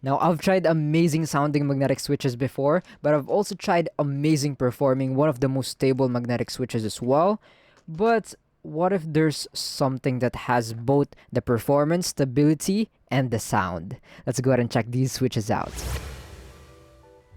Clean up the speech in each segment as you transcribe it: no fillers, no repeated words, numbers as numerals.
Now, I've tried amazing sounding magnetic switches before, but I've also tried amazing performing, one of the most stable magnetic switches as well. But what if there's something that has both the performance, stability, and the sound? Let's go ahead and check these switches out.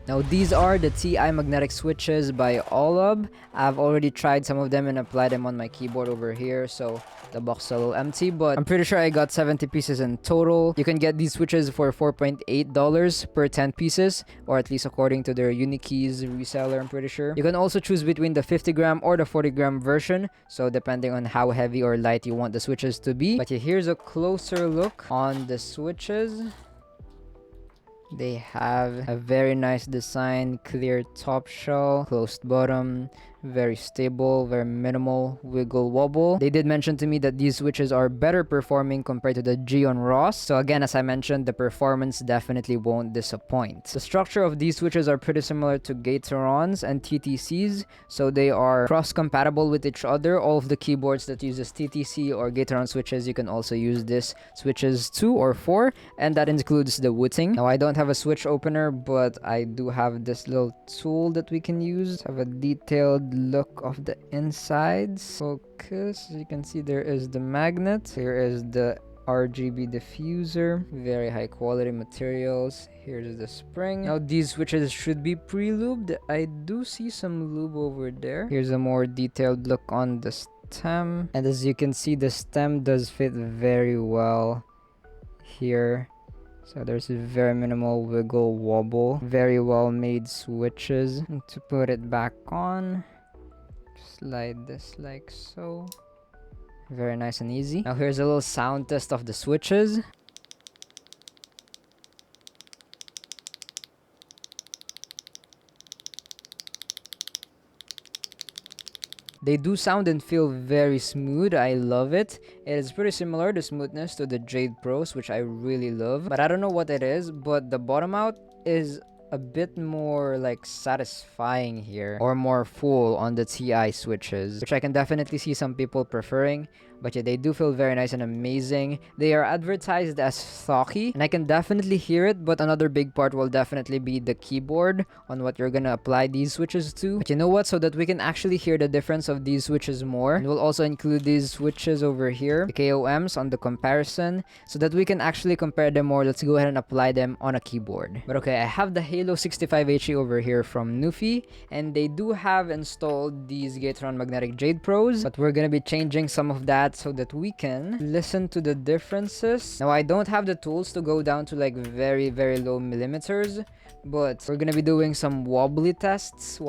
Now, these are the TI magnetic switches by OWLAB. I've already tried some of them and applied them on my keyboard over here, so the box is a little empty, but I'm pretty sure I got 70 pieces in total. You can get these switches for $4.8 per 10 pieces, or at least according to their Unikeys reseller, I'm pretty sure. You can also choose between the 50 gram or the 40 gram version, so depending on how heavy or light you want the switches to be. But here's a closer look on the switches. They have a very nice design, clear top shell, closed bottom, very stable, very minimal wiggle wobble. They did mention to me that these switches are better performing compared to the Geon Ross. So again, as I mentioned, the performance definitely won't disappoint. The structure of these switches are pretty similar to Gatorons and TTCs, so they are cross-compatible with each other. All of the keyboards that uses TTC or Gatoron switches, you can also use this switches 2 or 4, and that includes the Wooting. Now, I don't have a switch opener, but I do have this little tool that we can use. Have a detailed look of the insides. Focus. As you can see, there is the magnet. Here is the RGB diffuser. Very high quality materials. Here's the spring. Now, these switches should be pre-lubed. I do see some lube over there. Here's a more detailed look on the stem. And as you can see, the stem does fit very well here. So there's a very minimal wiggle wobble. Very well made switches. And to put it back on, slide this like so. Very nice and easy. Now here's a little sound test of the switches. They do sound and feel very smooth. I love it. It is pretty similar, the smoothness, to the Jade Pros, which I really love. But I don't know what it is, but the bottom out is a bit more like satisfying here, or more full on the TI switches, which I can definitely see some people preferring. But yeah, they do feel very nice and amazing. They are advertised as thocky, and I can definitely hear it, but another big part will definitely be the keyboard on what you're gonna apply these switches to. But you know what? So that we can actually hear the difference of these switches more, and we'll also include these switches over here, the KOMs on the comparison, so that we can actually compare them more. Let's go ahead and apply them on a keyboard. But okay, I have the Halo 65HE over here from NuPhy, and they do have installed these Gatoron Magnetic Jade Pros, but we're gonna be changing some of that so that we can listen to the differences. Now, I don't have the tools to go down to like very low millimeters, but we're gonna be doing some wobble tests.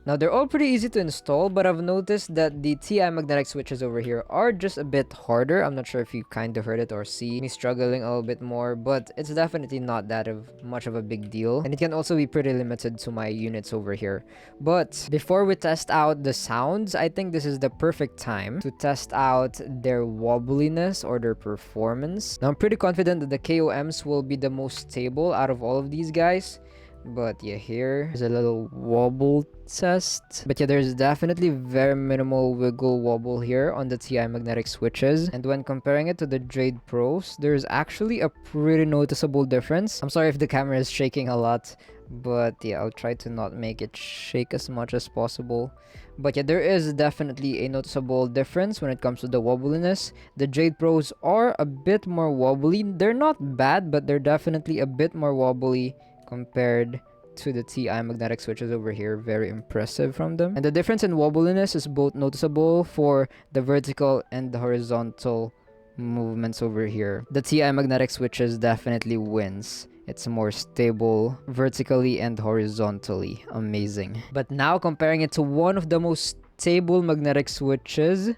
Now, they're all pretty easy to install, but I've noticed that the TI magnetic switches over here are just a bit harder. I'm not sure if you kind of heard it or see me struggling a little bit more, but it's definitely not that much of a big deal. And it can also be pretty limited to my units over here. But before we test out the sounds, I think this is the perfect time to test out their wobbliness or their performance. Now, I'm pretty confident that the KOMs will be the most stable out of all of these guys. But yeah, here's a little wobble test. But yeah, there's definitely very minimal wiggle wobble here on the TI magnetic switches. And when comparing it to the Jade Pros, there's actually a pretty noticeable difference. I'm sorry if the camera is shaking a lot, but yeah, I'll try to not make it shake as much as possible. But yeah, there is definitely a noticeable difference when it comes to the wobbliness. The Jade Pros are a bit more wobbly. They're not bad, but they're definitely a bit more wobbly compared to the TI magnetic switches over here. Very impressive from them. And the difference in wobbliness is both noticeable for the vertical and the horizontal movements over here. The TI magnetic switches definitely wins. It's more stable vertically and horizontally. Amazing. But now comparing it to one of the most stable magnetic switches,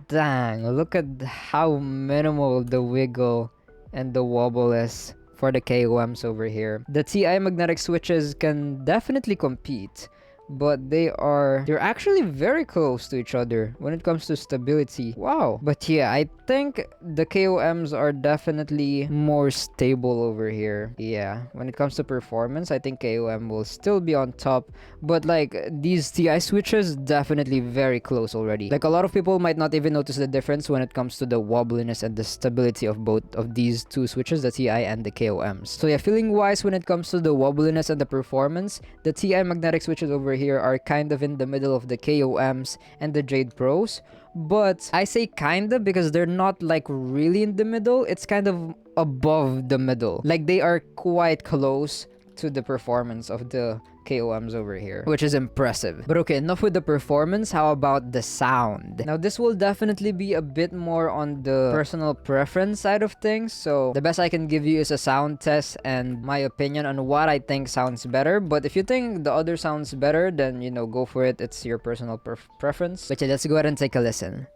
dang, look at how minimal the wiggle and the wobble is for the KOMs over here. The TI magnetic switches can definitely compete, but they're actually very close to each other when it comes to stability. Wow. But yeah, I think the KOMs are definitely more stable over here. Yeah, when it comes to performance, I think KOM will still be on top, but like these TI switches definitely very close already. Like a lot of people might not even notice the difference when it comes to the wobbliness and the stability of both of these two switches, the TI and the KOMs. So yeah, feeling wise when it comes to the wobbliness and the performance, the TI magnetic switches over here are kind of in the middle of the KOMs and the Jade Pros. But I say kinda because they're not like really in the middle. It's kind of above the middle. Like they are quite close to the performance of the KOMs over here, which is impressive. But okay, enough with the performance. How about the sound? Now this will definitely be a bit more on the personal preference side of things, so the best I can give you is a sound test and my opinion on what I think sounds better. But if you think the other sounds better, then you know, go for it. It's your personal preference. But yeah, let's go ahead and take a listen.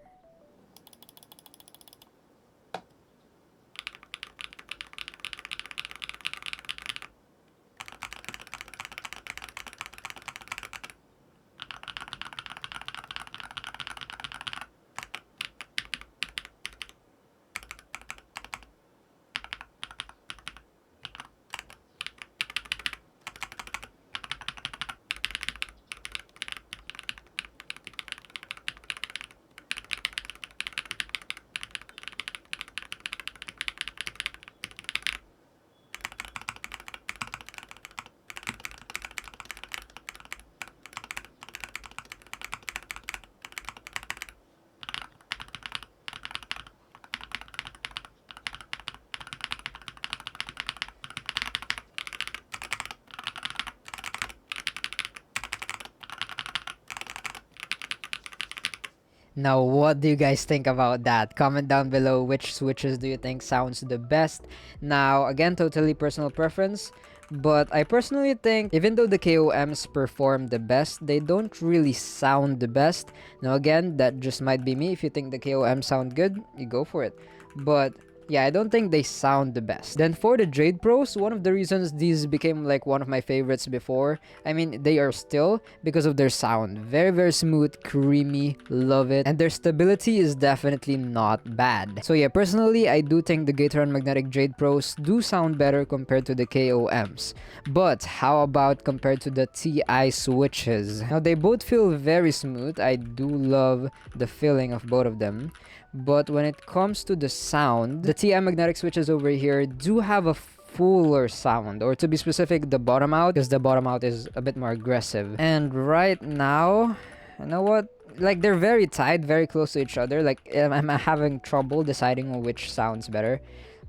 Now, what do you guys think about that? Comment down below which switches do you think sounds the best. Now, again, totally personal preference, but I personally think even though the KOMs perform the best, they don't really sound the best. Now, again, that just might be me. If you think the KOMs sound good, you go for it. But yeah, I don't think they sound the best. Then for the Jade Pros, one of the reasons these became like one of my favorites before, I mean, they are still because of their sound. Very, very smooth, creamy, love it. And their stability is definitely not bad. So yeah, personally, I do think the Gateron Magnetic Jade Pros do sound better compared to the KOMs. But how about compared to the TI switches? Now, they both feel very smooth. I do love the feeling of both of them. But when it comes to the sound, the TI magnetic switches over here do have a fuller sound, or to be specific, the bottom out, because the bottom out is a bit more aggressive. And right now, you know what? Like they're very tight, very close to each other. Like I'm having trouble deciding on which sounds better.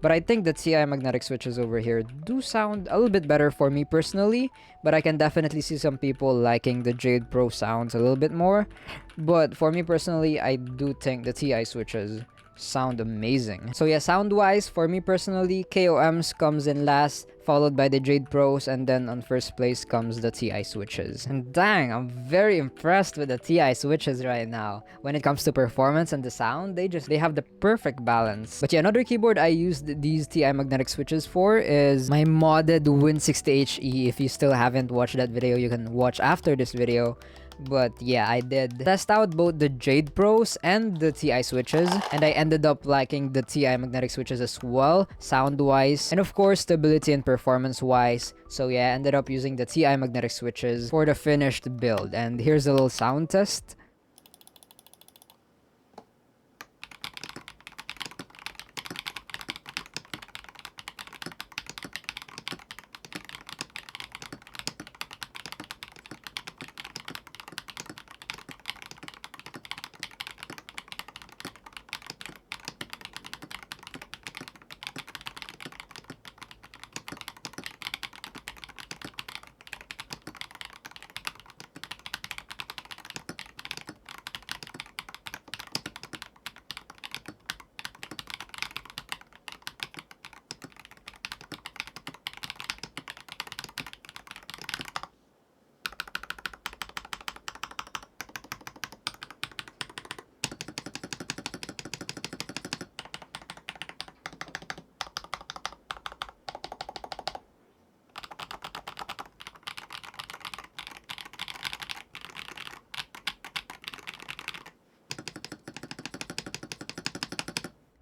But I think the TI magnetic switches over here do sound a little bit better for me personally. But I can definitely see some people liking the Jade Pro sounds a little bit more. But for me personally, I do think the TI switches sound amazing. So yeah, sound-wise, for me personally, KOMs comes in last, followed by the Jade Pros, and then on first place comes the TI switches. And dang, I'm very impressed with the TI switches right now. When it comes to performance and the sound, they have the perfect balance. But yeah, another keyboard I used these TI magnetic switches for is my modded Win60HE. If you still haven't watched that video, you can watch after this video. But yeah, I did test out both the Jade Pros and the TI switches, and I ended up liking the TI magnetic switches as well, sound-wise, and of course stability and performance-wise. So yeah, I ended up using the TI magnetic switches for the finished build. And here's a little sound test.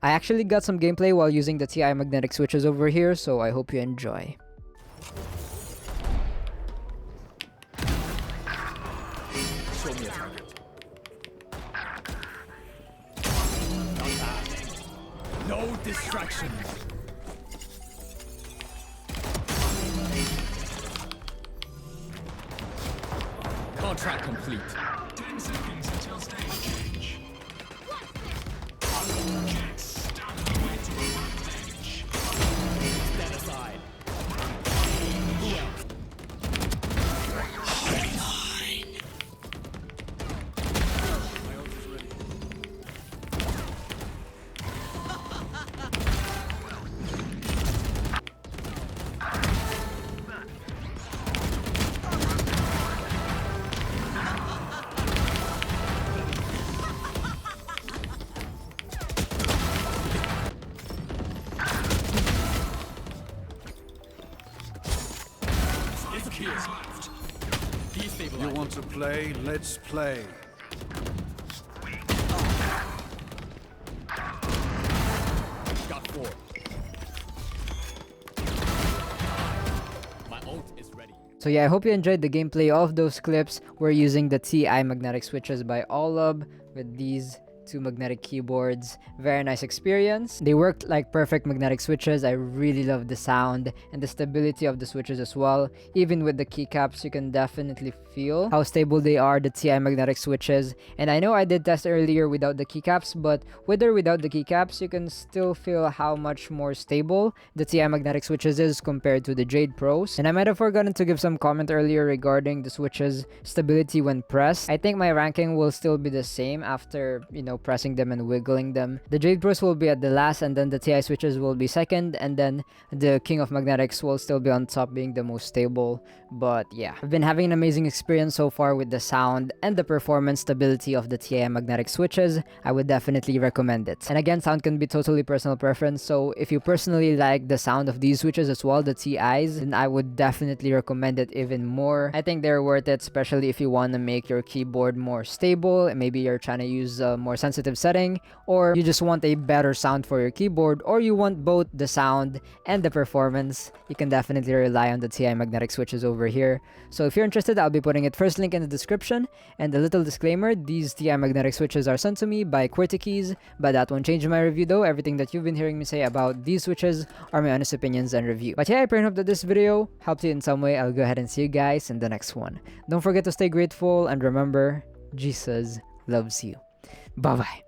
I actually got some gameplay while using the TI magnetic switches over here, so I hope you enjoy. Show me a target. No distractions. Contract complete. 10 seconds until stage change. Jets, stand away to advantage. Stand aside. Who else? My ult is ready. Left. Destabilize. You want to play? Let's play. Got 4. My ult is ready. So yeah, I hope you enjoyed the gameplay of those clips. We're using the TI magnetic switches by OWLAB with these 2 magnetic keyboards. Very nice experience. They worked like perfect magnetic switches. I really love the sound and the stability of the switches as well. Even with the keycaps, you can definitely feel how stable they are, the TI magnetic switches. And I know I did test earlier without the keycaps, but with or without the keycaps, you can still feel how much more stable the TI magnetic switches is compared to the Jade Pros. And I might have forgotten to give some comment earlier regarding the switches stability when pressed. I think my ranking will still be the same after, pressing them and wiggling them. The Jade Pros will be at the last, and then the TI switches will be second, and then the King of Magnetics will still be on top, being the most stable. But yeah, I've been having an amazing experience so far with the sound and the performance stability of the TI magnetic switches. I would definitely recommend it. And again, sound can be totally personal preference, so if you personally like the sound of these switches as well, the TIs, then I would definitely recommend it even more. I think they're worth it, especially if you want to make your keyboard more stable, and maybe you're trying to use a more sensitive setting, or you just want a better sound for your keyboard, or you want both the sound and the performance. You can definitely rely on the TI magnetic switches over here. So if you're interested, I'll be putting it first link in the description. And a little disclaimer, these TI magnetic switches are sent to me by Keys, but that won't change my review though. Everything that you've been hearing me say about these switches are my honest opinions and review. But yeah, I pray and hope that this video helped you in some way. I'll go ahead and see you guys in the next one. Don't forget to stay grateful, and remember, Jesus loves you. Bye bye.